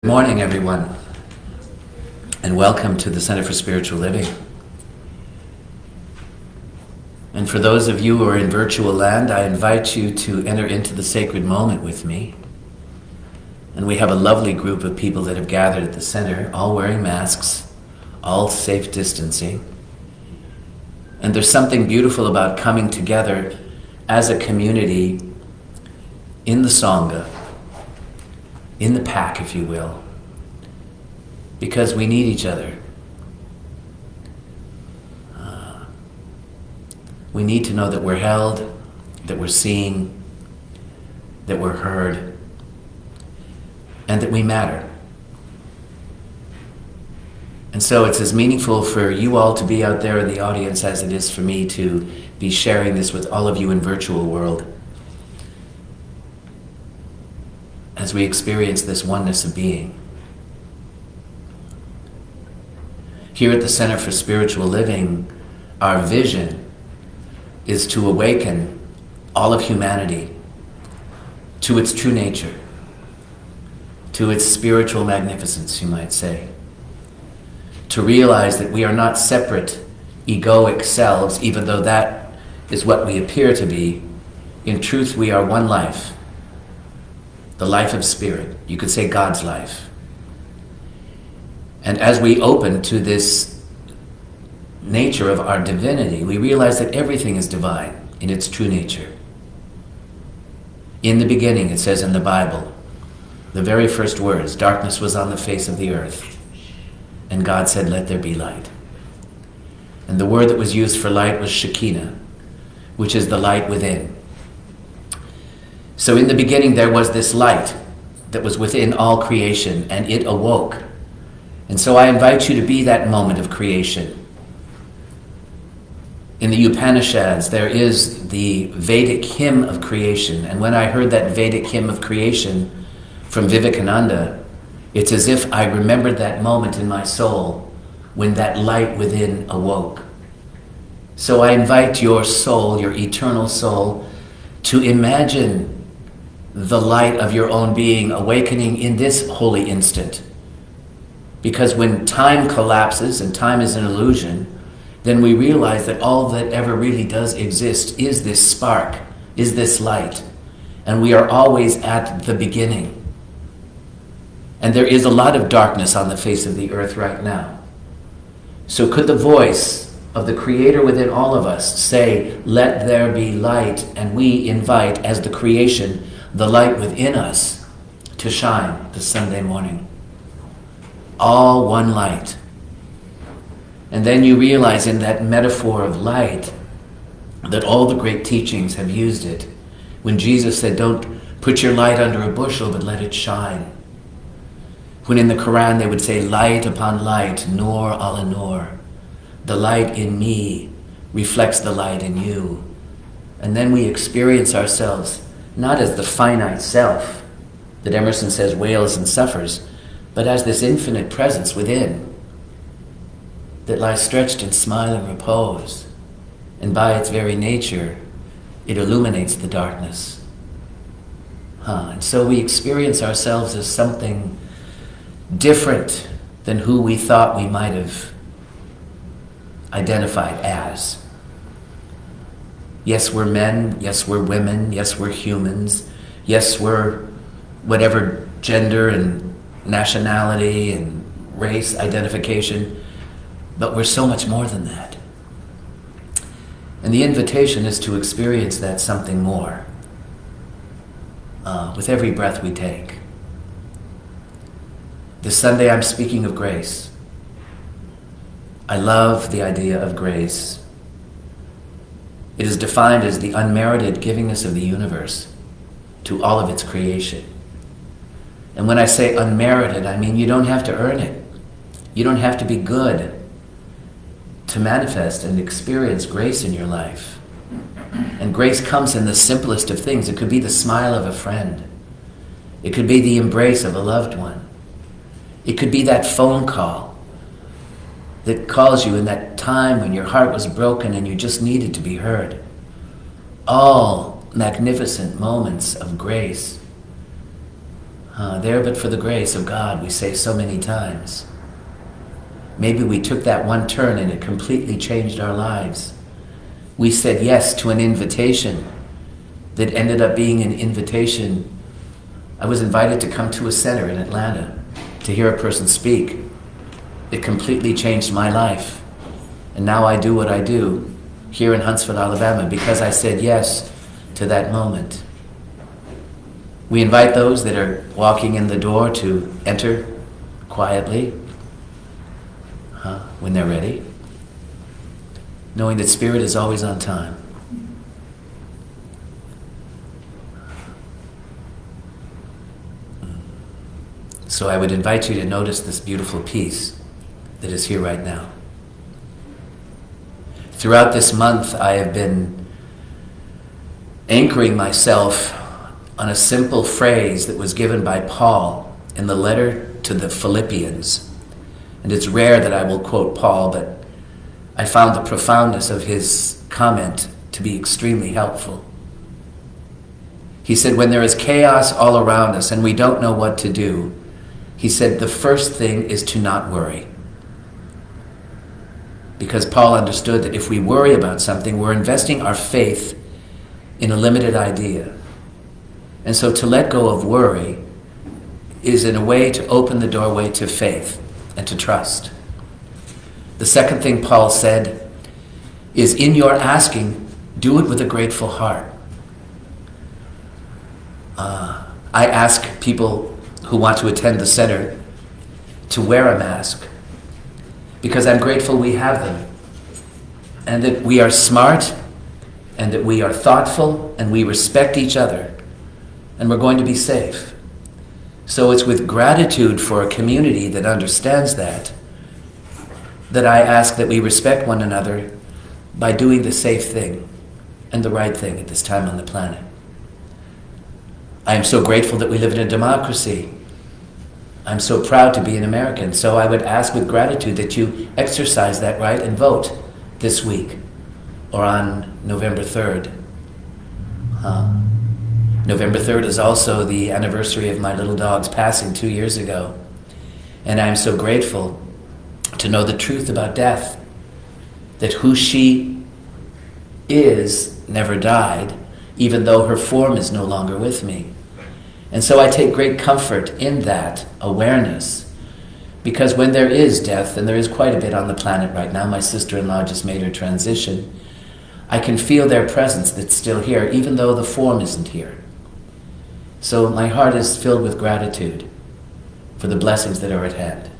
Good morning, everyone, and welcome to the Center for Spiritual Living. And for those of you who are in virtual land, I invite you to enter into the sacred moment with me. And we have a lovely group of people that have gathered at the center, all wearing masks, all safe distancing. And there's something beautiful about coming together as a community in the Sangha, in the pack, if you will, because we need each other. We need to know that we're held, that we're seen, that we're heard, and that we matter. And so it's as meaningful for you all to be out there in the audience as it is for me to be sharing this with all of you in virtual world as we experience this oneness of being. Here at the Center for Spiritual Living, our vision is to awaken all of humanity to its true nature, to its spiritual magnificence, you might say. To realize that we are not separate, egoic selves, even though that is what we appear to be. In truth, we are one life, the life of spirit. You could say God's life. And as we open to this nature of our divinity, we realize that everything is divine in its true nature. In the beginning, it says in the Bible, the very first words, darkness was on the face of the earth, and God said, let there be light. And the word that was used for light was Shekinah, which is the light within. So in the beginning, there was this light that was within all creation, and it awoke. And so I invite you to be that moment of creation. In the Upanishads, there is the Vedic hymn of creation. And when I heard that Vedic hymn of creation from Vivekananda, it's as if I remembered that moment in my soul when that light within awoke. So I invite your soul, your eternal soul, to imagine the light of your own being awakening in this holy instant. Because when time collapses and time is an illusion, then we realize that all that ever really does exist is this spark, is this light. And we are always at the beginning. And there is a lot of darkness on the face of the earth right now. So could the voice of the Creator within all of us say, let there be light, and we invite, as the creation, the light within us to shine this Sunday morning. All one light. And then you realize in that metaphor of light that all the great teachings have used it. When Jesus said, don't put your light under a bushel, but let it shine. When in the Quran they would say, light upon light, nur ala nur. The light in me reflects the light in you. And then we experience ourselves not as the finite self that Emerson says wails and suffers, but as this infinite presence within that lies stretched in smiling repose, and by its very nature, it illuminates the darkness. And so we experience ourselves as something different than who we thought we might have identified as. Yes, we're men. Yes, we're women. Yes, we're humans. Yes, we're whatever gender and nationality and race identification, but we're so much more than that. And the invitation is to experience that something more with every breath we take. This Sunday I'm speaking of grace. I love the idea of grace. It is defined as the unmerited givingness of the universe to all of its creation. And when I say unmerited, I mean you don't have to earn it. You don't have to be good to manifest and experience grace in your life. And grace comes in the simplest of things. It could be the smile of a friend. It could be the embrace of a loved one. It could be that phone call that calls you in that time when your heart was broken and you just needed to be heard. All magnificent moments of grace. There but for the grace of God, we say so many times. Maybe we took that one turn and it completely changed our lives. We said yes to an invitation that ended up being an invitation. I was invited to come to a center in Atlanta to hear a person speak. It completely changed my life. And now I do what I do here in Huntsville, Alabama, because I said yes to that moment. We invite those that are walking in the door to enter quietly when they're ready, knowing that Spirit is always on time. So I would invite you to notice this beautiful piece that is here right now. Throughout this month, I have been anchoring myself on a simple phrase that was given by Paul in the letter to the Philippians. And it's rare that I will quote Paul, but I found the profoundness of his comment to be extremely helpful. He said, when there is chaos all around us and we don't know what to do, he said, the first thing is to not worry. Because Paul understood that if we worry about something, we're investing our faith in a limited idea. And so to let go of worry is in a way to open the doorway to faith and to trust. The second thing Paul said is, in your asking, do it with a grateful heart. I ask people who want to attend the center to wear a mask because I'm grateful we have them, and that we are smart, and that we are thoughtful, and we respect each other, and we're going to be safe. So it's with gratitude for a community that understands that I ask that we respect one another by doing the safe thing and the right thing at this time on the planet. I am so grateful that we live in a democracy. I'm so proud to be an American. So I would ask with gratitude that you exercise that right and vote this week or on November 3rd. November 3rd is also the anniversary of my little dog's passing 2 years ago. And I'm so grateful to know the truth about death, that who she is never died, even though her form is no longer with me. And so I take great comfort in that awareness, because when there is death, and there is quite a bit on the planet right now, my sister-in-law just made her transition, I can feel their presence that's still here, even though the form isn't here. So my heart is filled with gratitude for the blessings that are at hand.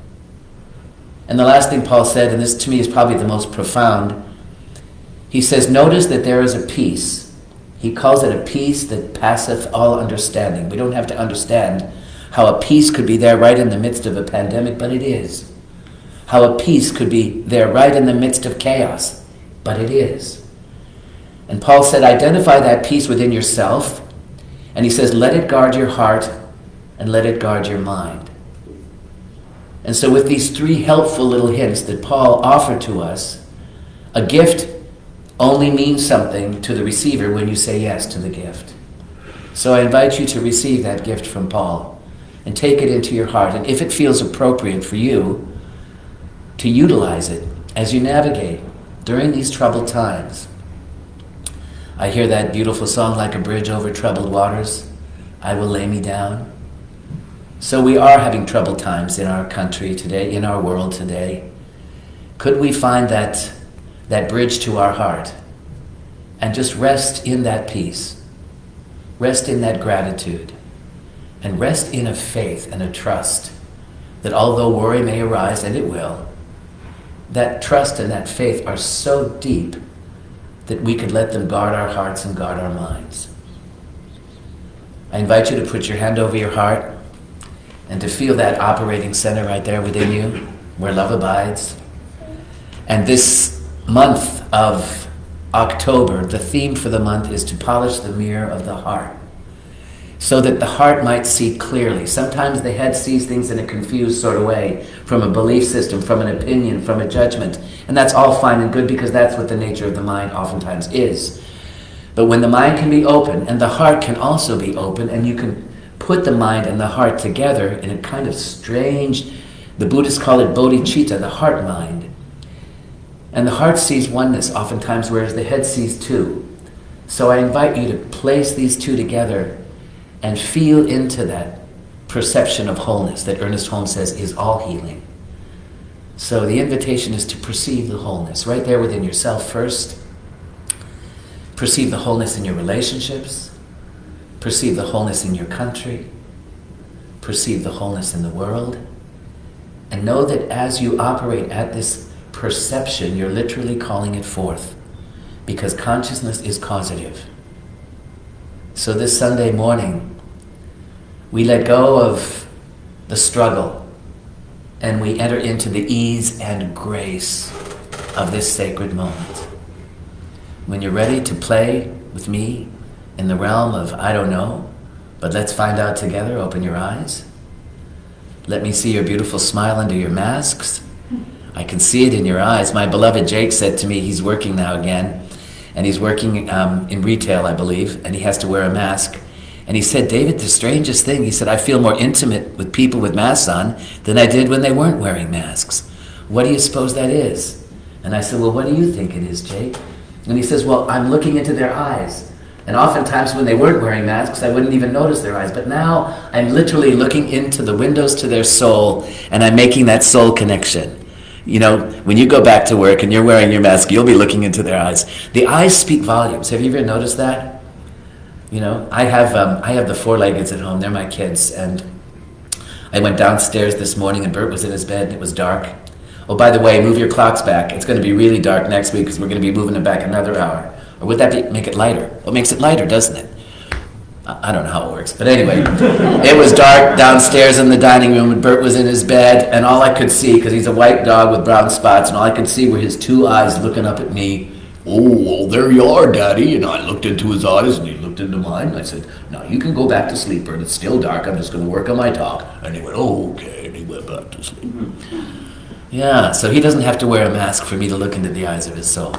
And the last thing Paul said, and this to me is probably the most profound, he says, notice that there is a peace. He calls it a peace that passeth all understanding. We don't have to understand how a peace could be there right in the midst of a pandemic, but it is. How a peace could be there right in the midst of chaos, but it is. And Paul said, identify that peace within yourself, and he says, let it guard your heart and let it guard your mind. And so with these three helpful little hints that Paul offered to us, a gift only means something to the receiver when you say yes to the gift. So I invite you to receive that gift from Paul and take it into your heart. And if it feels appropriate for you, to utilize it as you navigate during these troubled times. I hear that beautiful song, like a bridge over troubled waters, I will lay me down. So we are having troubled times in our country today, in our world today. Could we find that bridge to our heart and just rest in that peace, rest in that gratitude, and rest in a faith and a trust that although worry may arise, and it will, that trust and that faith are so deep that we could let them guard our hearts and guard our minds. I invite you to put your hand over your heart and to feel that operating center right there within you, where love abides. And this month of October, the theme for the month is to polish the mirror of the heart, so that the heart might see clearly. Sometimes the head sees things in a confused sort of way, from a belief system, from an opinion, from a judgment. And that's all fine and good, because that's what the nature of the mind oftentimes is. But when the mind can be open, and the heart can also be open, and you can put the mind and the heart together in a kind of strange, the Buddhists call it bodhicitta, the heart mind. And the heart sees oneness oftentimes, whereas the head sees two. So I invite you to place these two together and feel into that perception of wholeness that Ernest Holmes says is all healing. So the invitation is to perceive the wholeness right there within yourself first. Perceive the wholeness in your relationships. Perceive the wholeness in your country. Perceive the wholeness in the world. And know that as you operate at this perception, you're literally calling it forth, because consciousness is causative. So this Sunday morning, we let go of the struggle and we enter into the ease and grace of this sacred moment. When you're ready to play with me in the realm of, I don't know, but let's find out together, open your eyes. Let me see your beautiful smile under your masks. I can see it in your eyes. My beloved Jake said to me, he's working now again, and he's working in retail, I believe, and he has to wear a mask. And he said, David, the strangest thing, he said, I feel more intimate with people with masks on than I did when they weren't wearing masks. What do you suppose that is? And I said, well, what do you think it is, Jake? And he says, well, I'm looking into their eyes. And oftentimes when they weren't wearing masks, I wouldn't even notice their eyes. But now I'm literally looking into the windows to their soul, and I'm making that soul connection. You know, when you go back to work and you're wearing your mask, you'll be looking into their eyes. The eyes speak volumes. Have you ever noticed that? You know, I have the four-leggeds at home. They're my kids. And I went downstairs this morning and Bert was in his bed and it was dark. Oh, by the way, move your clocks back. It's going to be really dark next week because we're going to be moving it back another hour. Or would that make it lighter? Well, it makes it lighter, doesn't it? I don't know how it works. But anyway, it was dark downstairs in the dining room and Bert was in his bed and all I could see, because he's a white dog with brown spots, and all I could see were his two eyes looking up at me. Oh, well, there you are, Daddy. And I looked into his eyes and he looked into mine. And I said, now you can go back to sleep, Bert. It's still dark. I'm just going to work on my talk. And he went, oh, okay. And he went back to sleep. Yeah, so he doesn't have to wear a mask for me to look into the eyes of his soul.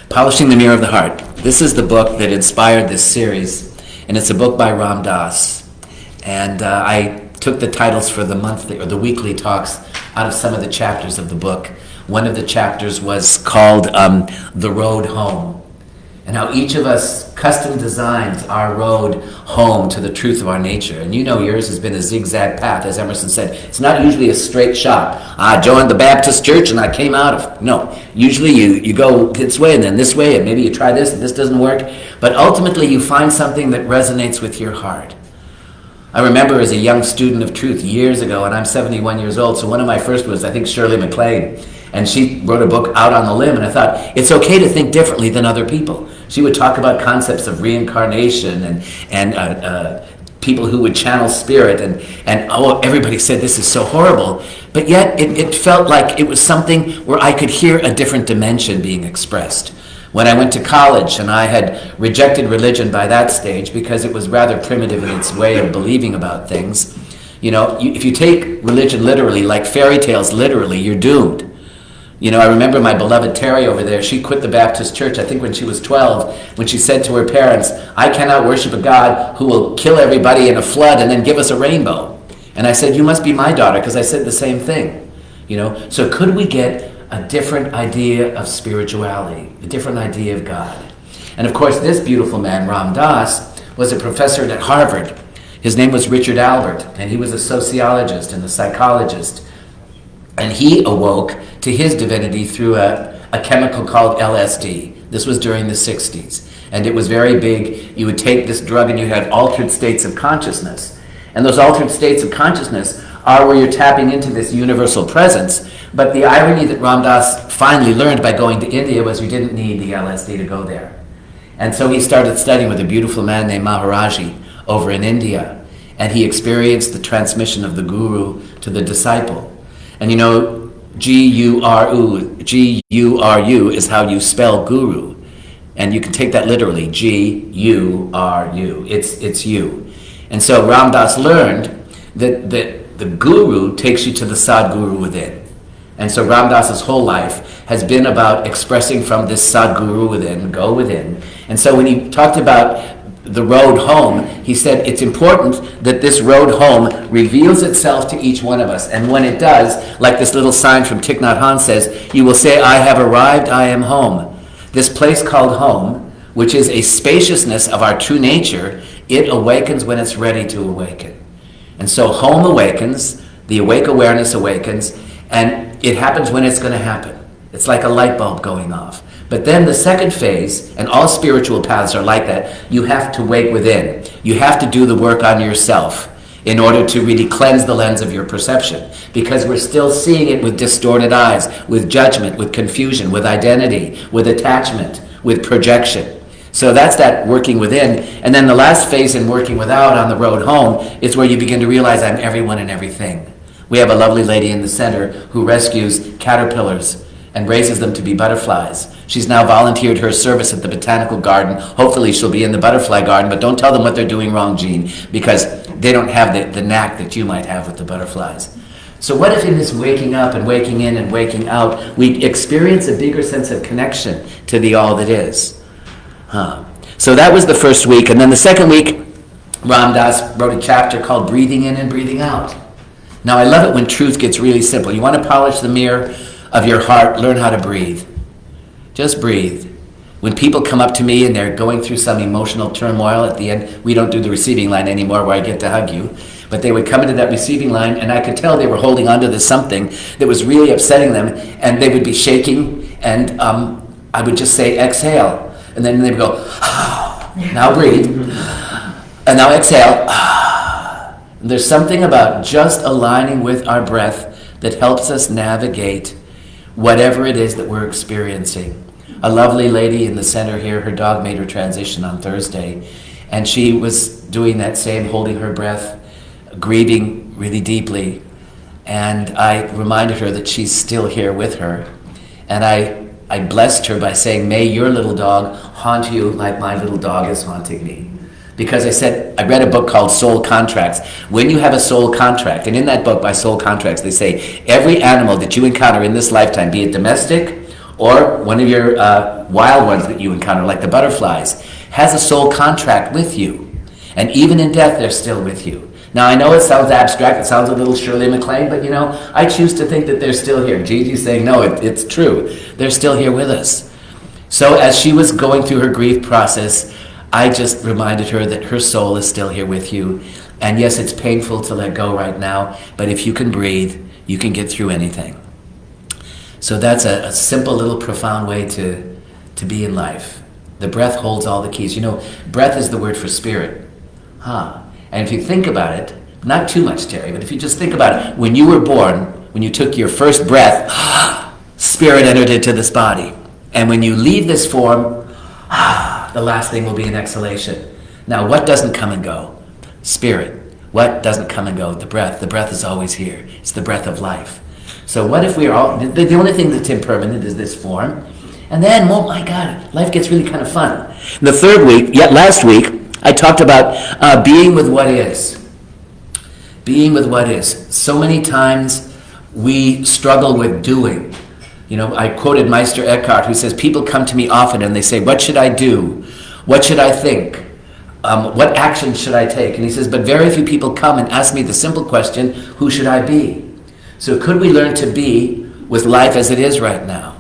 Polishing the Mirror of the Heart. This is the book that inspired this series. And it's a book by Ram Dass. And I took the titles for the monthly or the weekly talks out of some of the chapters of the book. One of the chapters was called The Road Home, and how each of us custom designs our road home to the truth of our nature. And you know yours has been a zigzag path, as Emerson said. It's not usually a straight shot. I joined the Baptist church and I came out of... No, usually you go this way and then this way, and maybe you try this and this doesn't work. But ultimately you find something that resonates with your heart. I remember as a young student of truth years ago, and I'm 71 years old, so one of my first was, I think, Shirley MacLaine. And she wrote a book, Out on the Limb, and I thought, it's okay to think differently than other people. She would talk about concepts of reincarnation and people who would channel spirit, and everybody said this is so horrible. But yet it felt like it was something where I could hear a different dimension being expressed. When I went to college, and I had rejected religion by that stage because it was rather primitive in its way of believing about things. You know, if you take religion literally, like fairy tales literally, you're doomed. You know, I remember my beloved Terry over there. She quit the Baptist church, I think when she was 12, when she said to her parents, I cannot worship a God who will kill everybody in a flood and then give us a rainbow. And I said, you must be my daughter, because I said the same thing. You know, so could we get a different idea of spirituality, a different idea of God? And of course, this beautiful man, Ram Dass, was a professor at Harvard. His name was Richard Albert, and he was a sociologist and a psychologist. And he awoke to his divinity through a chemical called LSD. This was during the 60s. And it was very big. You would take this drug and you had altered states of consciousness. And those altered states of consciousness are where you're tapping into this universal presence. But the irony that Ram Dass finally learned by going to India was you didn't need the LSD to go there. And so he started studying with a beautiful man named Maharaji over in India. And he experienced the transmission of the guru to the disciple. And you know, G-U-R-U is how you spell guru. And you can take that literally, G-U-R-U. It's you. And so Ram Dass learned that the guru takes you to the Sadguru within. And so Ram Dass's whole life has been about expressing from this Sadguru within, go within. And so when he talked about the road home, he said it's important that this road home reveals itself to each one of us. And when it does, like this little sign from Thich Nhat Hanh says, you will say, I have arrived, I am home. This place called home, which is a spaciousness of our true nature, it awakens when it's ready to awaken. And so home awakens, the awake awareness awakens, and it happens when it's going to happen. It's like a light bulb going off. But then the second phase, and all spiritual paths are like that, you have to wake within. You have to do the work on yourself in order to really cleanse the lens of your perception. Because we're still seeing it with distorted eyes, with judgment, with confusion, with identity, with attachment, with projection. So that's that working within. And then the last phase in working without on the road home is where you begin to realize I'm everyone and everything. We have a lovely lady in the center who rescues caterpillars and raises them to be butterflies. She's now volunteered her service at the Botanical Garden. Hopefully she'll be in the butterfly garden, but don't tell them what they're doing wrong, Jean, because they don't have the knack that you might have with the butterflies. So what if in this waking up and waking in and waking out, we experience a bigger sense of connection to the all that is? So that was the first week. And then the second week, Ram Dass wrote a chapter called Breathing In and Breathing Out. Now I love it when truth gets really simple. You want to polish the mirror of your heart, learn how to breathe. Just breathe. When people come up to me and they're going through some emotional turmoil at the end, we don't do the receiving line anymore where I get to hug you, but they would come into that receiving line and I could tell they were holding onto this something that was really upsetting them, and they would be shaking, and I would just say, exhale. And then they would go, now breathe. And now exhale. There's something about just aligning with our breath that helps us navigate whatever it is that we're experiencing. A lovely lady in the center here, her dog made her transition on Thursday, and she was doing that same, holding her breath, grieving really deeply. And I reminded her that she's still here with her. And I blessed her by saying, may your little dog haunt you like my little dog is haunting me. Because I said, I read a book called Soul Contracts. When you have a soul contract, and in that book by Soul Contracts, they say, every animal that you encounter in this lifetime, be it domestic or one of your wild ones that you encounter, like the butterflies, has a soul contract with you. And even in death, they're still with you. Now, I know it sounds abstract, it sounds a little Shirley MacLaine, but you know, I choose to think that they're still here. Gigi's saying, no, it's true. They're still here with us. So as she was going through her grief process, I just reminded her that her soul is still here with you. And yes, it's painful to let go right now, but if you can breathe, you can get through anything. So that's a simple little profound way to be in life. The breath holds all the keys. You know, breath is the word for spirit. And if you think about it, not too much, Terry, but if you just think about it, when you were born, when you took your first breath, spirit entered into this body. And when you leave this form, the last thing will be an exhalation. Now, what doesn't come and go? Spirit. What doesn't come and go? The breath. The breath is always here. It's the breath of life. So what if we are all, the only thing that's impermanent is this form. And then, oh my God, life gets really kind of fun. The third week, last week, I talked about being with what is. Being with what is. So many times we struggle with doing. You know, I quoted Meister Eckhart, who says, people come to me often and they say, what should I do? What should I think? What action should I take? And he says, but very few people come and ask me the simple question, who should I be? So could we learn to be with life as it is right now?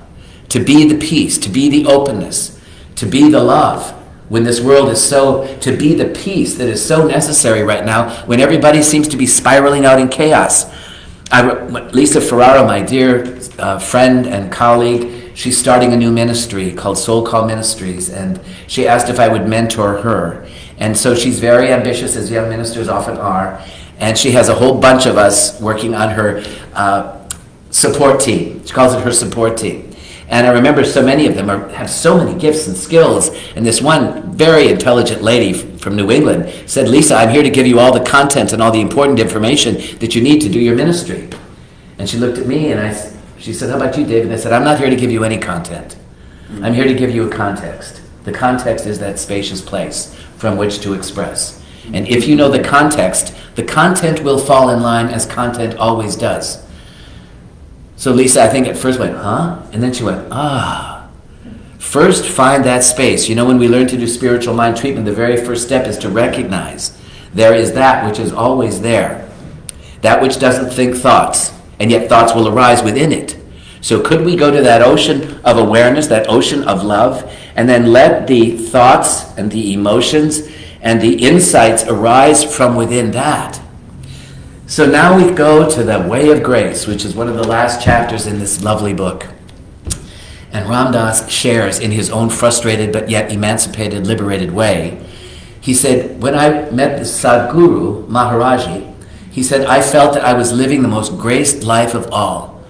To be the peace, to be the openness, to be the love. When this world is to be the peace that is so necessary right now, when everybody seems to be spiraling out in chaos. Lisa Ferraro, my dear friend and colleague, she's starting a new ministry called Soul Call Ministries, and she asked if I would mentor her. And so she's very ambitious, as young ministers often are, and she has a whole bunch of us working on her support team. She calls it her support team. And I remember so many of them have so many gifts and skills. And this one very intelligent lady from New England said, Lisa, I'm here to give you all the content and all the important information that you need to do your ministry. And she looked at me and she said, how about you, David? And I said, I'm not here to give you any content. I'm here to give you a context. The context is that spacious place from which to express. And if you know the content will fall in line as content always does. So Lisa, I think at first went, huh? And then she went, First, find that space. You know, when we learn to do spiritual mind treatment, the very first step is to recognize there is that which is always there. That which doesn't think thoughts, and yet thoughts will arise within it. So could we go to that ocean of awareness, that ocean of love, and then let the thoughts and the emotions and the insights arise from within that? So now we go to the Way of Grace, which is one of the last chapters in this lovely book. And Ram Dass shares in his own frustrated but yet emancipated, liberated way. He said, when I met the Sadhguru Maharaji, he said, I felt that I was living the most graced life of all,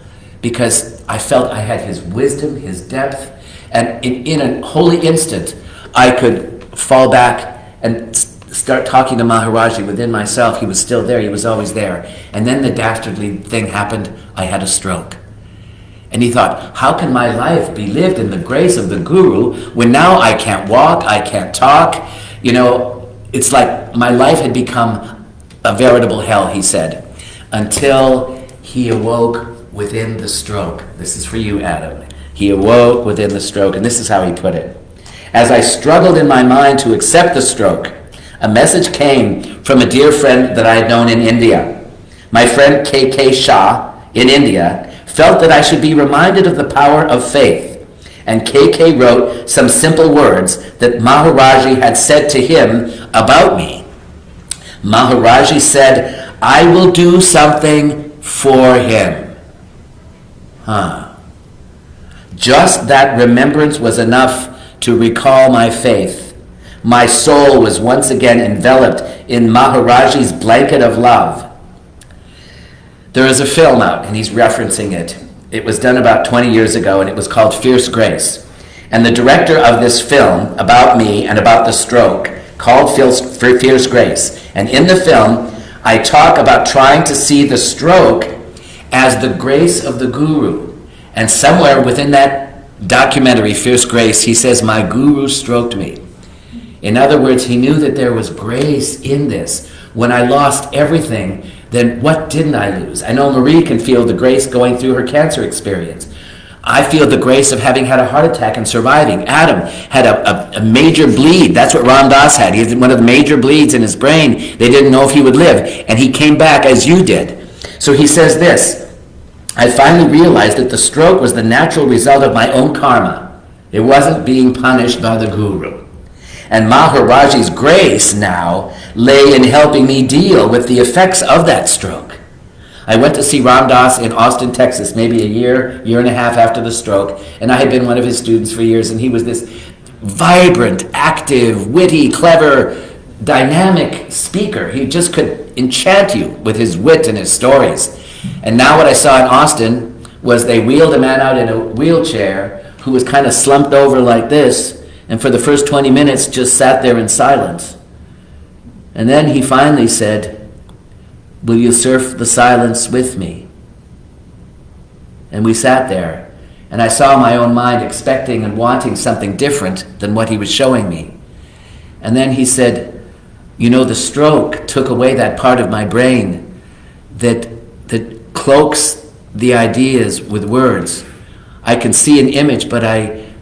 because I felt I had his wisdom, his depth, and in a holy instant, I could fall back and start talking to Maharaji within myself. He was still there, he was always there. And then the dastardly thing happened, I had a stroke. And he thought, how can my life be lived in the grace of the Guru when now I can't walk, I can't talk? You know, it's like my life had become a veritable hell, he said, until he awoke within the stroke. This is for you, Adam. He awoke within the stroke, and this is how he put it. As I struggled in my mind to accept the stroke, a message came from a dear friend that I had known in India. My friend K.K. Shah in India felt that I should be reminded of the power of faith, and K.K. wrote some simple words that Maharaji had said to him about me. Maharaji said, I will do something for him. Just that remembrance was enough to recall my faith. My soul was once again enveloped in Maharaji's blanket of love. There is a film out, and he's referencing it. It was done about 20 years ago, and it was called Fierce Grace. And the director of this film, about me and about the stroke, called Fierce Grace. And in the film, I talk about trying to see the stroke as the grace of the Guru. And somewhere within that documentary, Fierce Grace, he says, my Guru stroked me. In other words, he knew that there was grace in this. When I lost everything, then what didn't I lose? I know Marie can feel the grace going through her cancer experience. I feel the grace of having had a heart attack and surviving. Adam had a major bleed. That's what Ram Dass had. He had one of the major bleeds in his brain. They didn't know if he would live, and he came back as you did. So he says this, I finally realized that the stroke was the natural result of my own karma. It wasn't being punished by the Guru. And Maharaji's grace now lay in helping me deal with the effects of that stroke. I went to see Ram Dass in Austin, Texas, maybe a year and a half after the stroke, and I had been one of his students for years, and he was this vibrant, active, witty, clever, dynamic speaker. He just could enchant you with his wit and his stories. And now what I saw in Austin was they wheeled a man out in a wheelchair who was kind of slumped over like this, and for the first 20 minutes just sat there in silence. And then he finally said, will you surf the silence with me? And we sat there, and I saw my own mind expecting and wanting something different than what he was showing me. And then he said, you know, the stroke took away that part of my brain that cloaks the ideas with words. I can see an image, but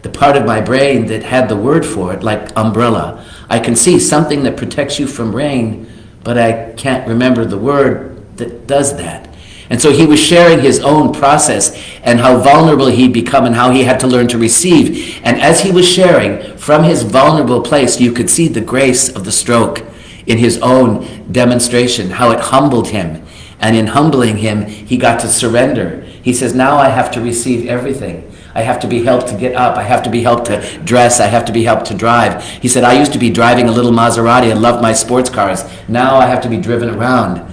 the part of my brain that had the word for it, like umbrella, I can see something that protects you from rain, but I can't remember the word that does that. And so he was sharing his own process and how vulnerable he'd become and how he had to learn to receive. And as he was sharing from his vulnerable place, you could see the grace of the stroke in his own demonstration, how it humbled him. And in humbling him, he got to surrender. He says, now I have to receive everything. I have to be helped to get up. I have to be helped to dress. I have to be helped to drive. He said, I used to be driving a little Maserati and loved my sports cars. Now I have to be driven around.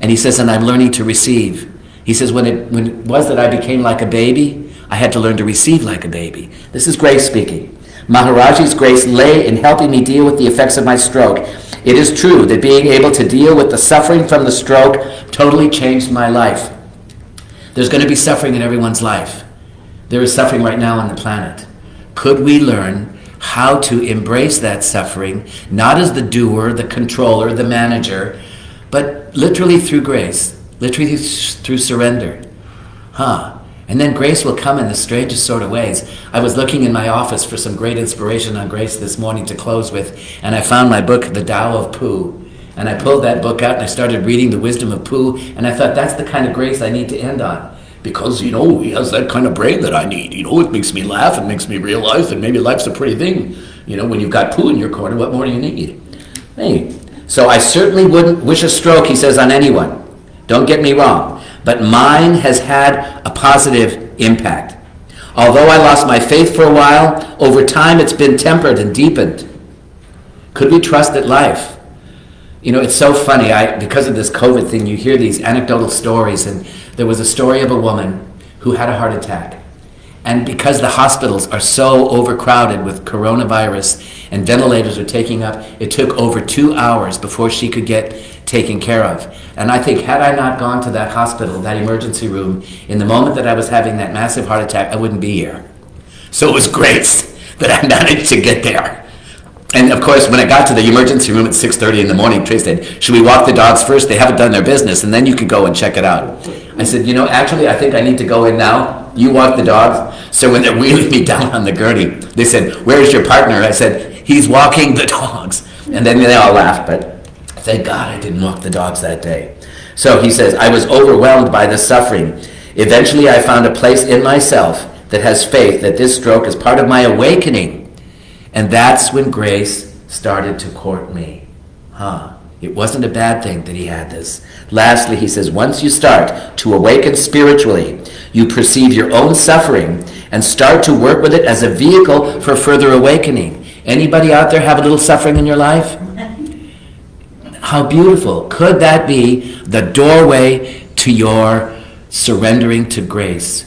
And he says, and I'm learning to receive. He says, when it was that I became like a baby, I had to learn to receive like a baby. This is Grace speaking. Maharaji's grace lay in helping me deal with the effects of my stroke. It is true that being able to deal with the suffering from the stroke totally changed my life. There's going to be suffering in everyone's life. There is suffering right now on the planet. Could we learn how to embrace that suffering, not as the doer, the controller, the manager, but literally through grace, literally through surrender? And And then grace will come in the strangest sort of ways. I was looking in my office for some great inspiration on grace this morning to close with, and I found my book, The Tao of Pooh. And I pulled that book out and I started reading The Wisdom of Pooh, and I thought, that's the kind of grace I need to end on. Because, he has that kind of brain that I need. It makes me laugh and makes me realize that maybe life's a pretty thing. When you've got Pooh in your corner, what more do you need? Hey, so I certainly wouldn't wish a stroke, he says, on anyone. Don't get me wrong. But mine has had a positive impact. Although I lost my faith for a while, over time it's been tempered and deepened. Could we trust that life? It's so funny. Because of this COVID thing, you hear these anecdotal stories, and there was a story of a woman who had a heart attack. And because the hospitals are so overcrowded with coronavirus and ventilators are taking up, it took over 2 hours before she could get taken care of. And I think, had I not gone to that hospital, that emergency room, in the moment that I was having that massive heart attack, I wouldn't be here. So it was grace that I managed to get there. And of course, when I got to the emergency room at 6:30 in the morning, Trace said, should we walk the dogs first? They haven't done their business, and then you can go and check it out. I said, actually, I think I need to go in now. You walk the dogs. So when they're wheeling me down on the gurney, they said, where's your partner? I said, he's walking the dogs. And then they all laughed, but thank God I didn't walk the dogs that day. So he says, I was overwhelmed by the suffering. Eventually, I found a place in myself that has faith that this stroke is part of my awakening. And that's when grace started to court me. It wasn't a bad thing that he had this. Lastly, he says, once you start to awaken spiritually, you perceive your own suffering and start to work with it as a vehicle for further awakening. Anybody out there have a little suffering in your life? How beautiful. Could that be the doorway to your surrendering to grace?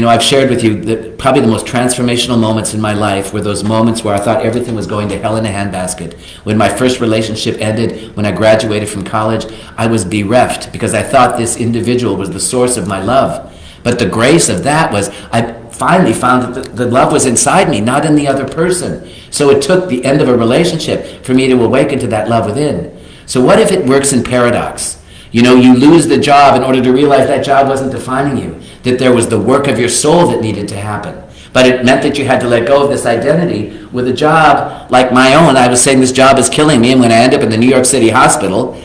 I've shared with you that probably the most transformational moments in my life were those moments where I thought everything was going to hell in a handbasket. When my first relationship ended, when I graduated from college, I was bereft because I thought this individual was the source of my love. But the grace of that was, I finally found that the love was inside me, not in the other person. So it took the end of a relationship for me to awaken to that love within. So what if it works in paradox? You lose the job in order to realize that job wasn't defining you, that there was the work of your soul that needed to happen. But it meant that you had to let go of this identity with a job like my own. I was saying this job is killing me, and when I end up in the New York City hospital,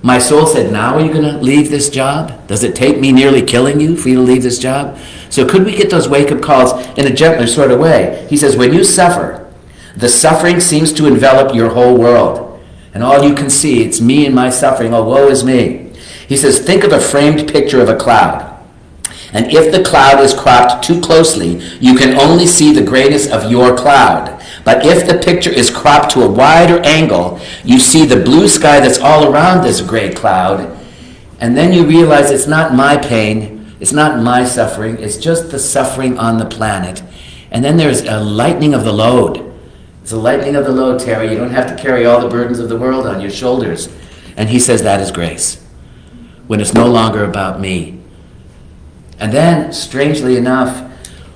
my soul said, now are you going to leave this job? Does it take me nearly killing you for you to leave this job? So could we get those wake-up calls in a gentler sort of way? He says, when you suffer, the suffering seems to envelop your whole world. And all you can see, it's me and my suffering. Oh, woe is me. He says, think of a framed picture of a cloud. And if the cloud is cropped too closely, you can only see the grayness of your cloud. But if the picture is cropped to a wider angle, you see the blue sky that's all around this gray cloud. And then you realize it's not my pain, it's not my suffering, it's just the suffering on the planet. And then there's a lightening of the load. It's a lightening of the load, Terry. You don't have to carry all the burdens of the world on your shoulders. And he says that is grace, when it's no longer about me. And then, strangely enough,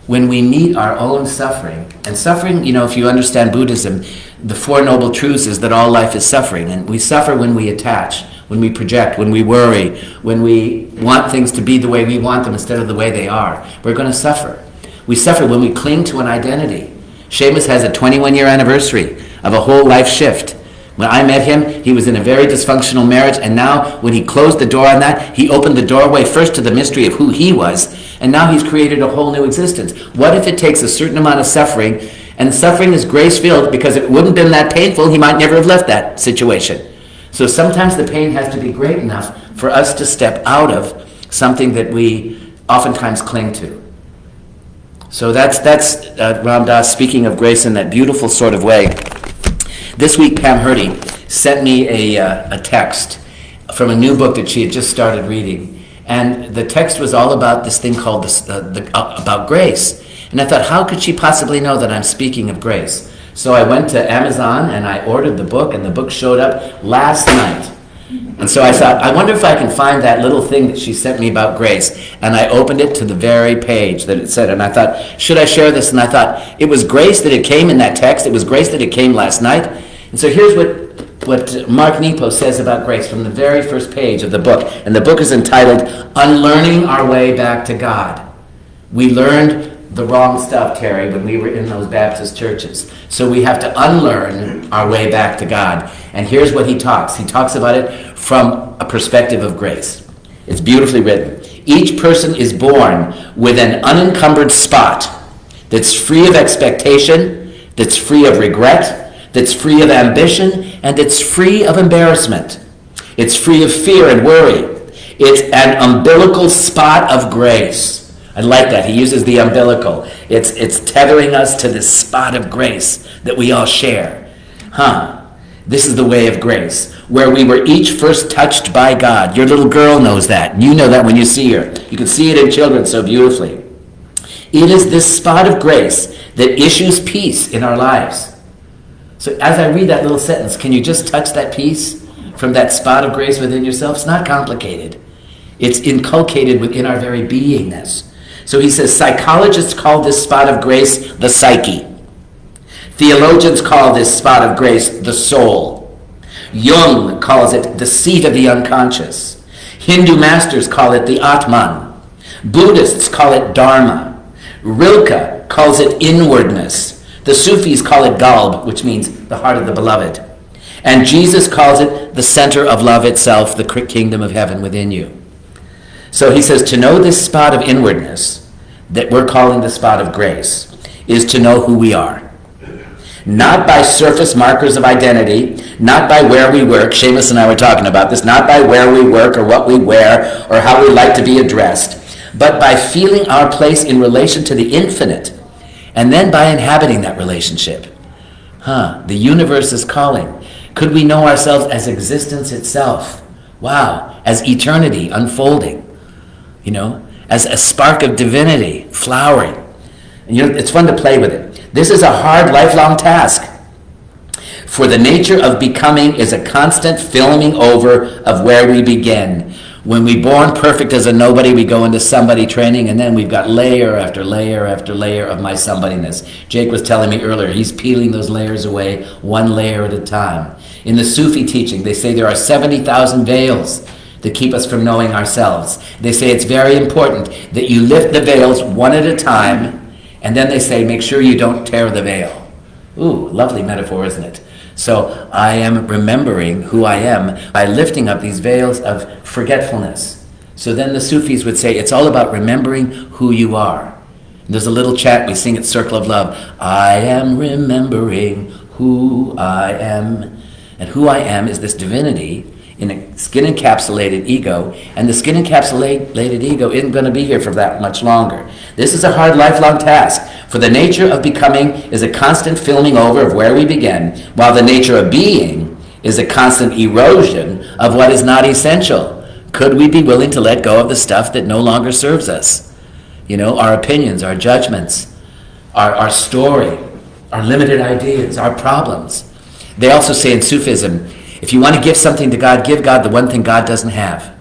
when we meet our own suffering, and suffering, if you understand Buddhism, the Four Noble Truths is that all life is suffering. And we suffer when we attach, when we project, when we worry, when we want things to be the way we want them instead of the way they are. We're going to suffer. We suffer when we cling to an identity. Seamus has a 21-year anniversary of a whole life shift. When I met him, he was in a very dysfunctional marriage, and now when he closed the door on that, he opened the doorway first to the mystery of who he was, and now he's created a whole new existence. What if it takes a certain amount of suffering, and suffering is grace-filled, because if it wouldn't have been that painful, he might never have left that situation. So sometimes the pain has to be great enough for us to step out of something that we oftentimes cling to. So that's Ram Dass speaking of grace in that beautiful sort of way. This week, Pam Hurdy sent me a text from a new book that she had just started reading, and the text was all about this thing called about grace. And I thought, how could she possibly know that I'm speaking of grace? So I went to Amazon and I ordered the book, and the book showed up last night. And so I thought, I wonder if I can find that little thing that she sent me about grace. And I opened it to the very page that it said. And I thought, should I share this? And I thought, it was grace that it came in that text. It was grace that it came last night. And so here's what what Mark Nepo says about grace from the very first page of the book. And the book is entitled Unlearning Our Way Back to God. We learned the wrong stuff, Terry, when we were in those Baptist churches. So we have to unlearn our way back to God. And here's what he talks. He talks about it from a perspective of grace. It's beautifully written. Each person is born with an unencumbered spot that's free of expectation, that's free of regret, that's free of ambition, and it's free of embarrassment. It's free of fear and worry. It's an umbilical spot of grace. I like that. He uses the umbilical. It's tethering us to this spot of grace that we all share. This is the way of grace, where we were each first touched by God. Your little girl knows that. You know that when you see her. You can see it in children so beautifully. It is this spot of grace that issues peace in our lives. So as I read that little sentence, can you just touch that peace from that spot of grace within yourself? It's not complicated. It's inculcated within our very beingness. So he says psychologists call this spot of grace the psyche. Theologians call this spot of grace the soul. Jung calls it the seat of the unconscious. Hindu masters call it the Atman. Buddhists call it Dharma. Rilke calls it inwardness. The Sufis call it Galb, which means the heart of the beloved. And Jesus calls it the center of love itself, the kingdom of heaven within you. So he says to know this spot of inwardness that we're calling the spot of grace is to know who we are. Not by surface markers of identity, not by where we work. Seamus and I were talking about this. Not by where we work or what we wear or how we like to be addressed, but by feeling our place in relation to the infinite, and then by inhabiting that relationship. The universe is calling. Could we know ourselves as existence itself? Wow, as eternity unfolding, as a spark of divinity flowering. And it's fun to play with it. This is a hard, lifelong task. For the nature of becoming is a constant filming over of where we begin. When we're born perfect as a nobody, we go into somebody training, and then we've got layer after layer after layer of my somebodyness. Jake was telling me earlier, he's peeling those layers away one layer at a time. In the Sufi teaching, they say there are 70,000 veils that keep us from knowing ourselves. They say it's very important that you lift the veils one at a time, and then they say, make sure you don't tear the veil. Ooh, lovely metaphor, isn't it? So I am remembering who I am by lifting up these veils of forgetfulness. So then the Sufis would say, it's all about remembering who you are. And there's a little chant we sing at Circle of Love. I am remembering who I am. And who I am is this divinity in a skin-encapsulated ego, and the skin-encapsulated ego isn't going to be here for that much longer. This is a hard, lifelong task, for the nature of becoming is a constant filming over of where we begin, while the nature of being is a constant erosion of what is not essential. Could we be willing to let go of the stuff that no longer serves us? Our opinions, our judgments, our story, our limited ideas, our problems. They also say in Sufism, if you want to give something to God, give God the one thing God doesn't have.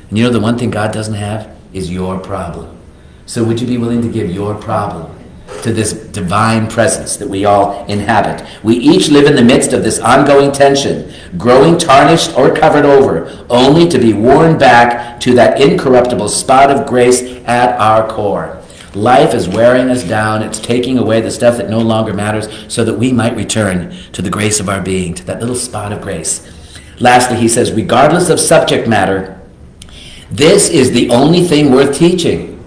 And the one thing God doesn't have is your problem. So would you be willing to give your problem to this divine presence that we all inhabit? We each live in the midst of this ongoing tension, growing tarnished or covered over, only to be worn back to that incorruptible spot of grace at our core. Life is wearing us down. It's taking away the stuff that no longer matters so that we might return to the grace of our being, to that little spot of grace. Lastly, he says, regardless of subject matter, this is the only thing worth teaching.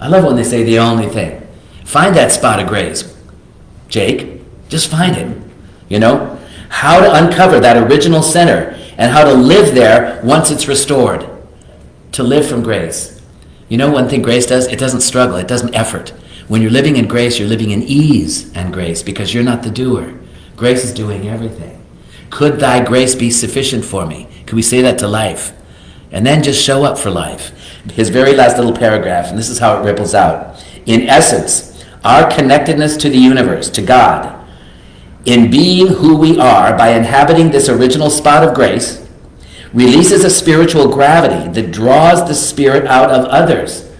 I love when they say the only thing. Find that spot of grace. Jake, just find it. How to uncover that original center and how to live there once it's restored. To live from grace. One thing grace does? It doesn't struggle. It doesn't effort. When you're living in grace, you're living in ease and grace because you're not the doer. Grace is doing everything. Could thy grace be sufficient for me? Could we say that to life? And then just show up for life. His very last little paragraph, and this is how it ripples out. In essence, our connectedness to the universe, to God, in being who we are by inhabiting this original spot of grace, releases a spiritual gravity that draws the spirit out of others.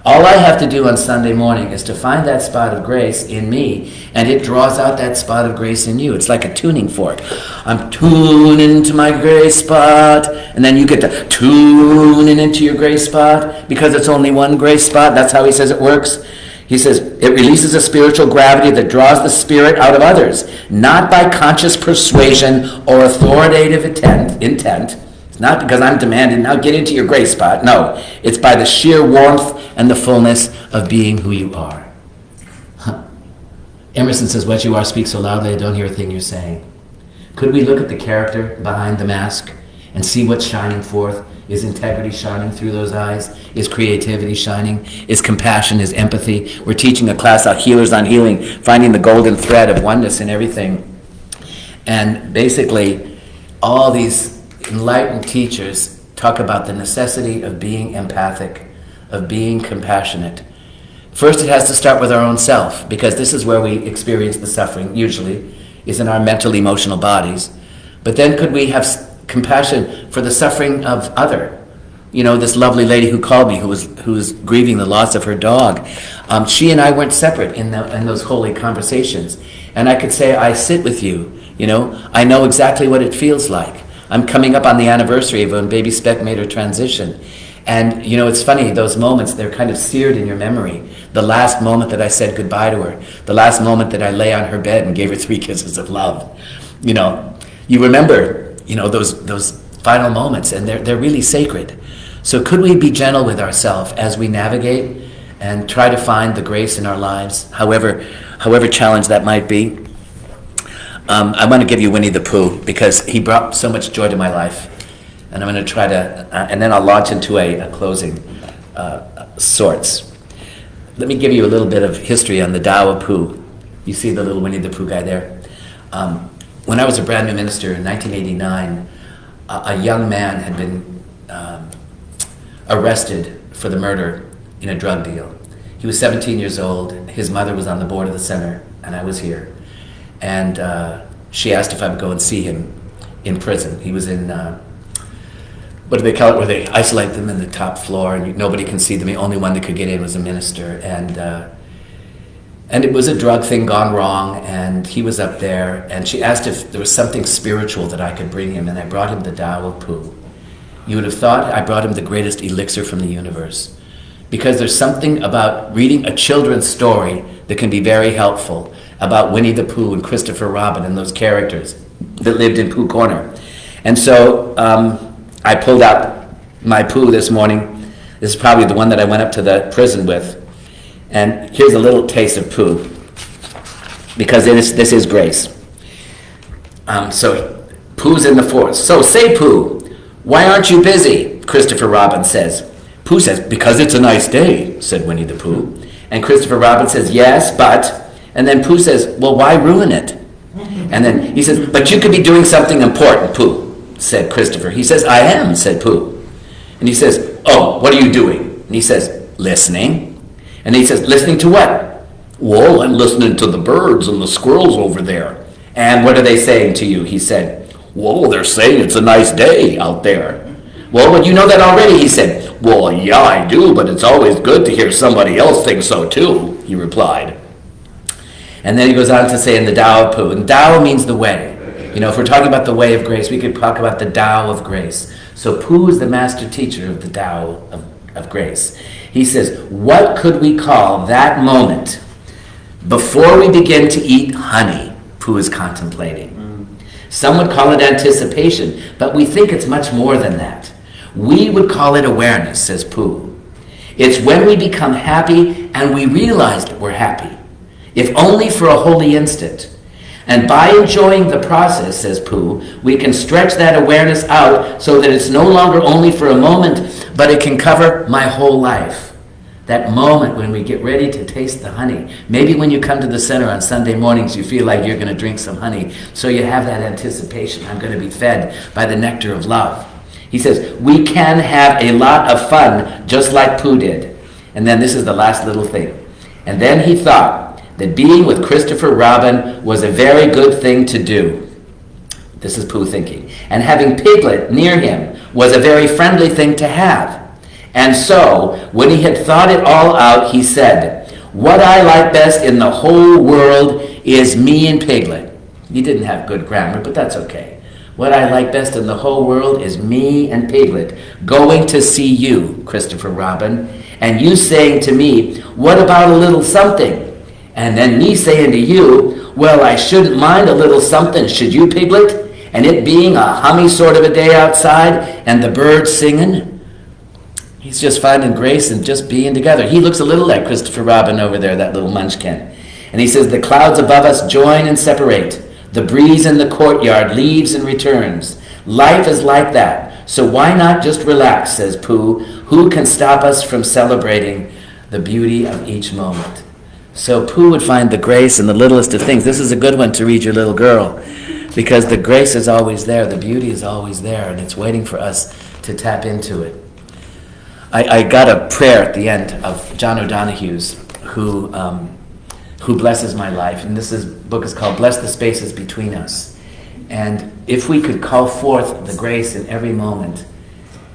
All I have to do on Sunday morning is to find that spot of grace in me, and it draws out that spot of grace in you. It's like a tuning fork. I'm tuning into my grace spot, and then you get to tuning into your grace spot, because it's only one grace spot. That's how he says it works. He says, it releases a spiritual gravity that draws the spirit out of others, not by conscious persuasion or authoritative intent. It's not because I'm demanding, now get into your grace spot. No, it's by the sheer warmth and the fullness of being who you are. Emerson says, what you are speaks so loudly I don't hear a thing you're saying. Could we look at the character behind the mask and see what's shining forth? Is integrity shining through those eyes? Is creativity shining? Is compassion? Is empathy? We're teaching a class on Healers on Healing, finding the golden thread of oneness in everything. And basically, all these enlightened teachers talk about the necessity of being empathic, of being compassionate. First, it has to start with our own self, because this is where we experience the suffering, usually, is in our mental, emotional bodies. But then could we have compassion for the suffering of other? You know, this lovely lady who called me, who was grieving the loss of her dog. She and I weren't separate in those holy conversations. And I could say, I sit with you, you know. I know exactly what it feels like. I'm coming up on the anniversary of when Baby Speck made her transition. And, you know, it's funny, those moments, they're kind of seared in your memory. The last moment that I said goodbye to her, the last moment that I lay on her bed and gave her 3 kisses of love. You know, you remember, you know, those final moments, and they're really sacred. So could we be gentle with ourselves as we navigate and try to find the grace in our lives, however challenged that might be? I want to give you Winnie the Pooh, because he brought so much joy to my life. And I'm going to try to, and then I'll launch into a closing sorts. Let me give you a little bit of history on the Tao of Pooh. You see the little Winnie the Pooh guy there? When I was a brand new minister in 1989, a young man had been arrested for the murder in a drug deal. He was 17 years old. His mother was on the board of the center, and I was here. And she asked if I would go and see him in prison. He was in, what do they call it, where they isolate them in the top floor, and nobody can see them. The only one that could get in was a minister. And it was a drug thing gone wrong, and he was up there, and she asked if there was something spiritual that I could bring him, and I brought him the Tao of Pooh. You would have thought I brought him the greatest elixir from the universe, because there's something about reading a children's story that can be very helpful, about Winnie the Pooh and Christopher Robin and those characters that lived in Pooh Corner. And so I pulled out my Pooh this morning. This is probably the one that I went up to the prison with. And here's a little taste of Pooh, because this is grace. So Pooh's in the forest. So say, Pooh, why aren't you busy? Christopher Robin says. Pooh says, because it's a nice day, said Winnie the Pooh. And Christopher Robin says, yes, but... And then Pooh says, well, why ruin it? And then he says, but you could be doing something important, Pooh, said Christopher. He says, I am, said Pooh. And he says, oh, what are you doing? And he says, listening. And he says, listening to what? Well, I'm listening to the birds and the squirrels over there. And what are they saying to you? He said, well, they're saying it's a nice day out there. Well, you know that already, he said. Well, yeah, I do, but it's always good to hear somebody else think so too, he replied. And then he goes on to say in the Tao of Pooh, and Tao means the way. You know, if we're talking about the way of grace, we could talk about the Tao of grace. So Pooh is the master teacher of the Tao of grace. He says, what could we call that moment before we begin to eat honey? Pooh is contemplating. Some would call it anticipation, but we think it's much more than that. We would call it awareness, says Pooh. It's when we become happy and we realize that we're happy, if only for a holy instant. And by enjoying the process, says Pooh, we can stretch that awareness out so that it's no longer only for a moment, but it can cover my whole life. That moment when we get ready to taste the honey. Maybe when you come to the center on Sunday mornings, you feel like you're going to drink some honey. So you have that anticipation. I'm going to be fed by the nectar of love. He says, we can have a lot of fun, just like Pooh did. And then this is the last little thing. And then he thought that being with Christopher Robin was a very good thing to do. This is Pooh thinking. And having Piglet near him was a very friendly thing to have. And so, when he had thought it all out, he said, "What I like best in the whole world is me and Piglet." He didn't have good grammar, but that's okay. "What I like best in the whole world is me and Piglet going to see you, Christopher Robin, and you saying to me, 'What about a little something?' And then me saying to you, 'Well, I shouldn't mind a little something, should you, Piglet?' And it being a hummy sort of a day outside and the birds singing." He's just finding grace and just being together. He looks a little like Christopher Robin over there, that little munchkin. And he says, "The clouds above us join and separate. The breeze in the courtyard leaves and returns. Life is like that. So why not just relax," says Pooh. "Who can stop us from celebrating the beauty of each moment?" So Pooh would find the grace in the littlest of things. This is a good one to read your little girl, because the grace is always there, the beauty is always there, and it's waiting for us to tap into it. I got a prayer at the end of John O'Donohue's, who blesses my life, and book is called "Bless the Spaces Between Us." And if we could call forth the grace in every moment,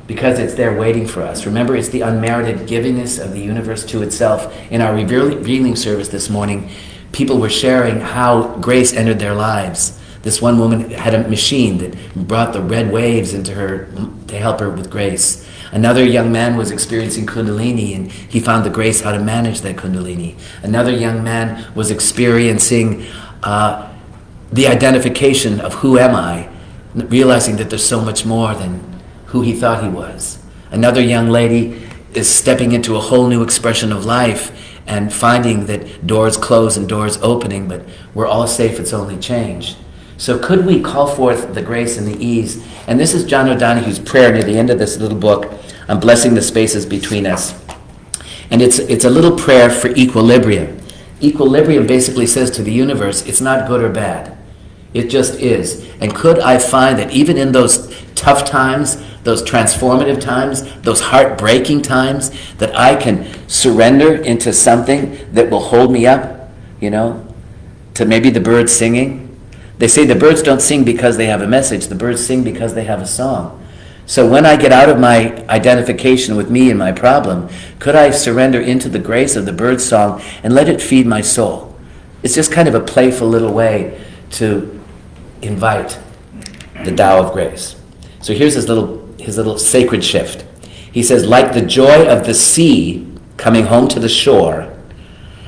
because it's there waiting for us. Remember, it's the unmerited givingness of the universe to itself. In our revealing service this morning, people were sharing how grace entered their lives. This one woman had a machine that brought the red waves into her to help her with grace. Another young man was experiencing Kundalini, and he found the grace how to manage that Kundalini. Another young man was experiencing the identification of who am I, realizing that there's so much more than who he thought he was. Another young lady is stepping into a whole new expression of life and finding that doors close and doors opening, but we're all safe, it's only change. So could we call forth the grace and the ease? And this is John O'Donohue's prayer near the end of this little book. I'm blessing the spaces between us. And it's a little prayer for equilibrium. Equilibrium basically says to the universe, it's not good or bad. It just is. And could I find that even in those tough times, those transformative times, those heartbreaking times, that I can surrender into something that will hold me up, to maybe the birds singing. They say the birds don't sing because they have a message. The birds sing because they have a song. So when I get out of my identification with me and my problem, could I surrender into the grace of the bird's song and let it feed my soul? It's just kind of a playful little way to invite the Tao of grace. So here's his little sacred shift. He says, "Like the joy of the sea coming home to the shore,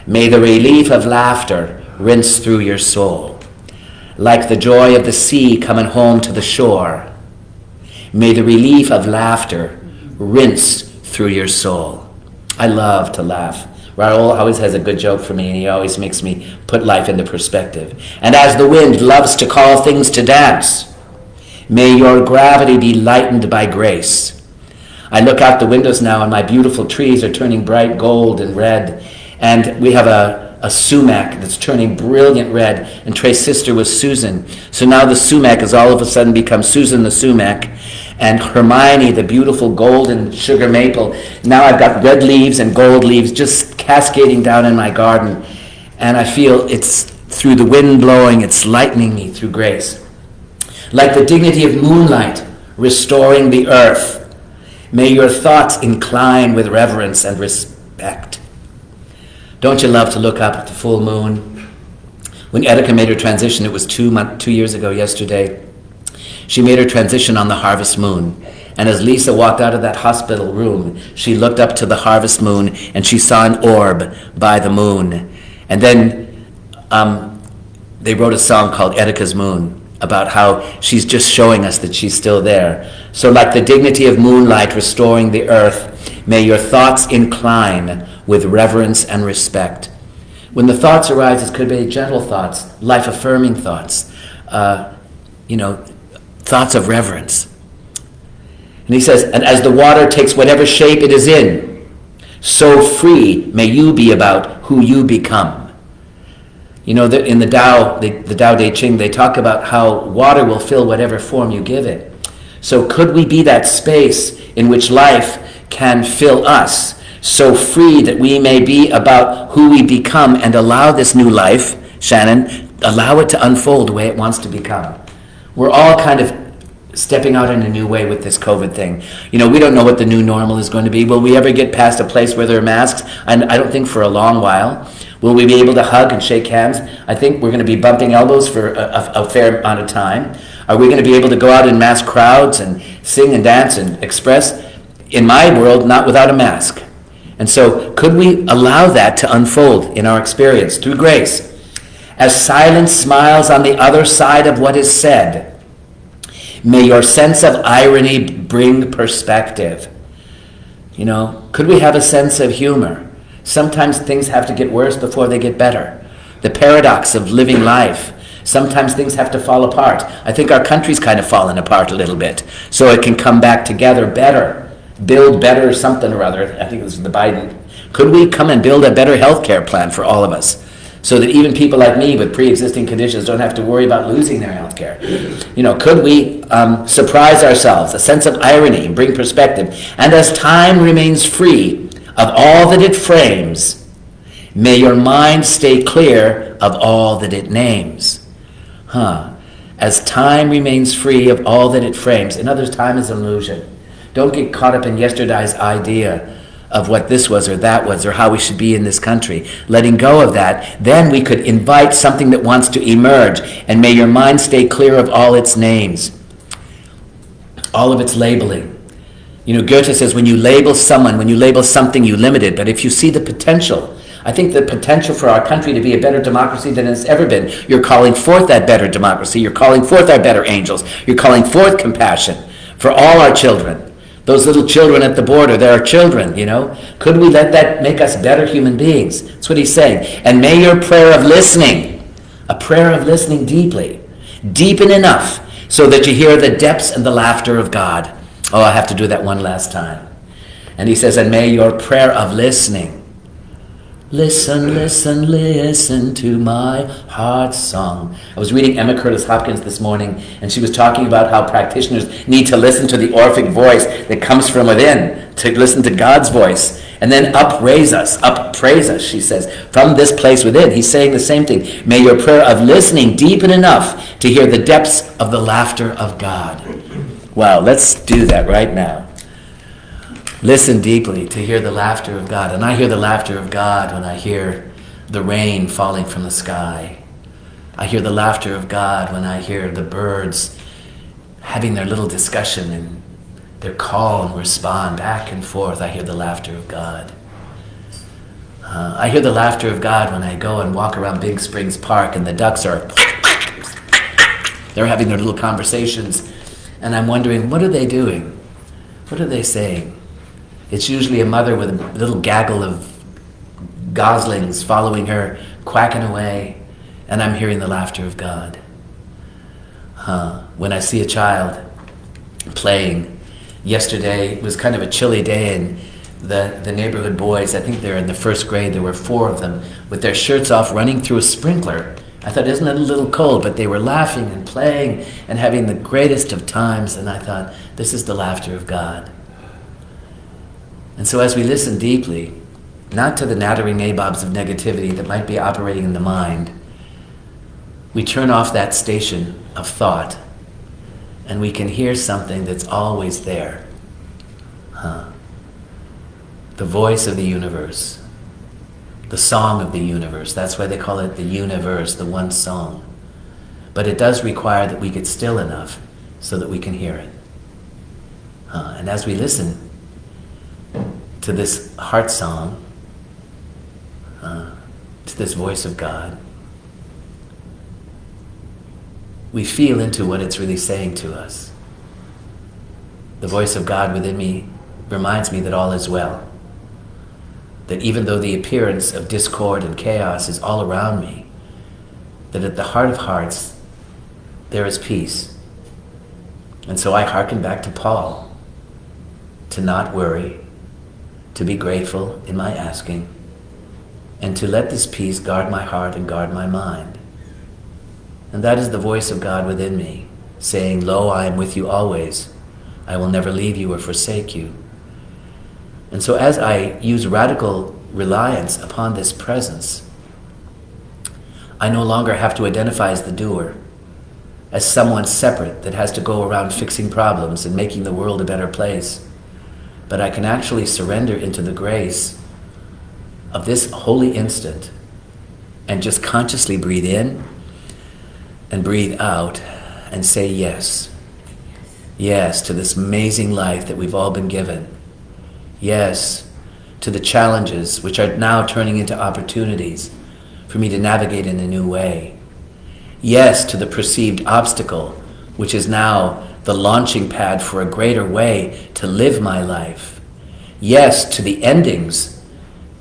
may the relief of laughter rinse through your soul. Like the joy of the sea coming home to the shore, may the relief of laughter rinse through your soul." I love to laugh. Raul always has a good joke for me, and he always makes me put life into perspective. "And as the wind loves to call things to dance, may your gravity be lightened by grace. I look out the windows now, and my beautiful trees are turning bright gold and red, and we have a sumac that's turning brilliant red, and Trey's sister was Susan. So now the sumac has all of a sudden become Susan the sumac, and Hermione, the beautiful golden sugar maple. Now I've got red leaves and gold leaves just cascading down in my garden, and I feel it's through the wind blowing, it's lightening me through grace. Like the dignity of moonlight restoring the earth, may your thoughts incline with reverence and respect." Don't you love to look up at the full moon? When Etika made her transition, it was 2 years ago yesterday, she made her transition on the harvest moon. And as Lisa walked out of that hospital room, she looked up to the harvest moon and she saw an orb by the moon. And then they wrote a song called Etika's Moon, about how she's just showing us that she's still there. So like the dignity of moonlight restoring the earth, may your thoughts incline with reverence and respect. When the thoughts arise, it could be gentle thoughts, life-affirming thoughts, thoughts of reverence. And he says, "And as the water takes whatever shape it is in, so free may you be about who you become." In the Tao, the Tao Te Ching, they talk about how water will fill whatever form you give it. So could we be that space in which life can fill us, so free that we may be about who we become, and allow this new life, Shannon, allow it to unfold the way it wants to become. We're all kind of stepping out in a new way with this COVID thing. You know, we don't know what the new normal is going to be. Will we ever get past a place where there are masks? I don't think for a long while. Will we be able to hug and shake hands? I think we're going to be bumping elbows for a fair amount of time. Are we going to be able to go out in mass crowds and sing and dance and express? In my world, not without a mask. And so could we allow that to unfold in our experience through grace? As silence smiles on the other side of what is said, may your sense of irony bring perspective. You know, could we have a sense of humor? Sometimes things have to get worse before they get better. The paradox of living life. Sometimes things have to fall apart. I think our country's kind of fallen apart a little bit, so it can come back together better, build better something or other. I think it was the Biden. Could we come and build a better healthcare plan for all of us, so that even people like me with pre-existing conditions don't have to worry about losing their healthcare? You know, could we surprise ourselves, a sense of irony, bring perspective, and as time remains free of all that it frames, may your mind stay clear of all that it names. As time remains free of all that it frames. In others, time is an illusion. Don't get caught up in yesterday's idea of what this was or that was or how we should be in this country. Letting go of that, then we could invite something that wants to emerge, and may your mind stay clear of all its names, all of its labeling. You know, Goethe says when you label someone, when you label something, you limit it. But if you see the potential, I think the potential for our country to be a better democracy than it's ever been, you're calling forth that better democracy. You're calling forth our better angels. You're calling forth compassion for all our children. Those little children at the border, they're our children, you know. Could we let that make us better human beings? That's what he's saying. And may your prayer of listening, a prayer of listening deeply, deepen enough so that you hear the depths and the laughter of God. Oh, I have to do that one last time. And he says, and may your prayer of listening, listen, listen, listen to my heart's song. I was reading Emma Curtis Hopkins this morning, and she was talking about how practitioners need to listen to the Orphic voice that comes from within, to listen to God's voice, and then upraise us, uppraise us, she says, from this place within. He's saying the same thing. May your prayer of listening deepen enough to hear the depths of the laughter of God. Wow, let's do that right now. Listen deeply to hear the laughter of God. And I hear the laughter of God when I hear the rain falling from the sky. I hear the laughter of God when I hear the birds having their little discussion and their call and respond back and forth. I hear the laughter of God. I hear the laughter of God when I go and walk around Big Springs Park and the ducks are, they're having their little conversations. And I'm wondering, what are they doing? What are they saying? It's usually a mother with a little gaggle of goslings following her, quacking away, and I'm hearing the laughter of God. When I see a child playing, yesterday was kind of a chilly day, and the neighborhood boys, I think they're in the first grade, there were 4 of them, with their shirts off running through a sprinkler. I thought, isn't it a little cold? But they were laughing and playing and having the greatest of times, and I thought, this is the laughter of God. And so as we listen deeply, not to the nattering nabobs of negativity that might be operating in the mind, we turn off that station of thought, and we can hear something that's always there. The voice of the universe, the song of the universe. That's why they call it the universe, the one song. But it does require that we get still enough so that we can hear it. And as we listen to this heart song, to this voice of God, we feel into what it's really saying to us. The voice of God within me reminds me that all is well. That even though the appearance of discord and chaos is all around me, that at the heart of hearts, there is peace. And so I hearken back to Paul, to not worry, to be grateful in my asking, and to let this peace guard my heart and guard my mind. And that is the voice of God within me, saying, lo, I am with you always. I will never leave you or forsake you. And so as I use radical reliance upon this presence, I no longer have to identify as the doer. as someone separate that has to go around fixing problems and making the world a better place. But I can actually surrender into the grace of this holy instant and just consciously breathe in and breathe out and say yes. Yes to this amazing life that we've all been given. Yes to the challenges which are now turning into opportunities for me to navigate in a new way. Yes to the perceived obstacle, which is now the launching pad for a greater way to live my life. Yes to the endings,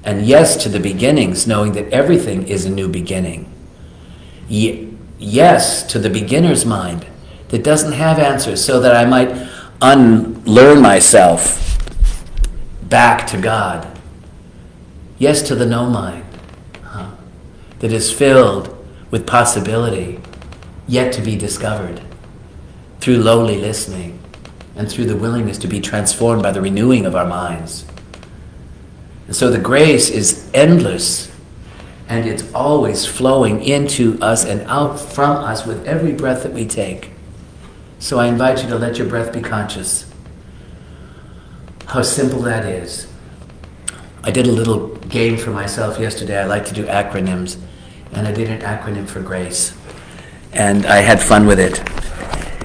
and yes to the beginnings, knowing that everything is a new beginning. Yes to the beginner's mind that doesn't have answers, so that I might unlearn myself back to God. Yes to the no mind that is filled with possibility yet to be discovered through lowly listening and through the willingness to be transformed by the renewing of our minds. And so the grace is endless, and it's always flowing into us and out from us with every breath that we take. So I invite you to let your breath be conscious. How simple that is. I did a little game for myself yesterday. I like to do acronyms, and I did an acronym for grace. And I had fun with it.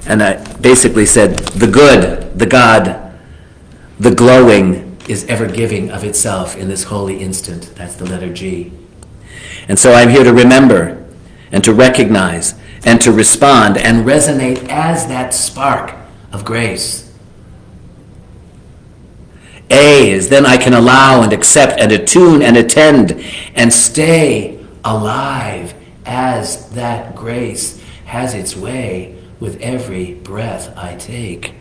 And I basically said, the good, the God, the glowing is ever giving of itself in this holy instant. That's the letter G. And so I'm here to remember and to recognize and to respond and resonate as that spark of grace. A is then I can allow and accept and attune and attend and stay alive as that grace has its way with every breath I take.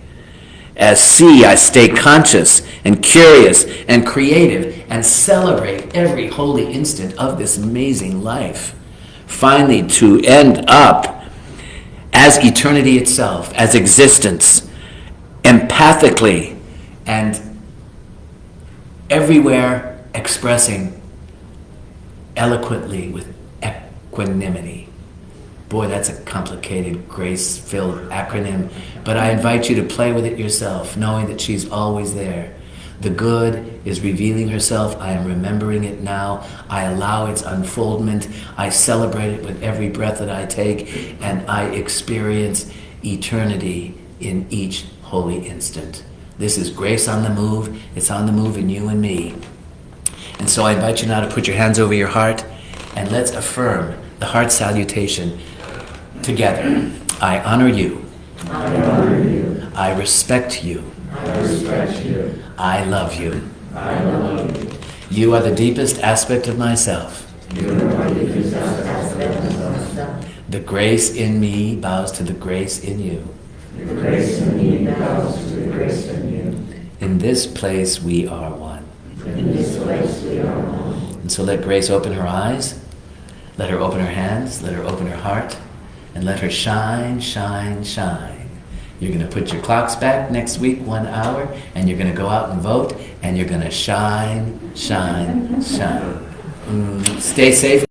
As C, I stay conscious and curious and creative and celebrate every holy instant of this amazing life. Finally, to end up as eternity itself, as existence, empathically and everywhere expressing eloquently with equanimity. Boy, that's a complicated, grace-filled acronym, but I invite you to play with it yourself, knowing that she's always there. The good is revealing herself. I am remembering it now. I allow its unfoldment. I celebrate it with every breath that I take, and I experience eternity in each holy instant. This is grace on the move. It's on the move in you and me. And so I invite you now to put your hands over your heart, and let's affirm the heart salutation together. I honor you. I honor you. I respect you. I respect you. I love you. I love you. You are the deepest aspect of myself. You are the deepest aspect of myself. The grace in me bows to the grace in you. The grace in me bows to the grace in you. In this place we are one. In this place we are one. And so let Grace open her eyes, let her open her hands, let her open her heart, and let her shine, shine, shine. You're going to put your clocks back next week, 1 hour, and you're going to go out and vote, and you're going to shine, shine, shine. Stay safe.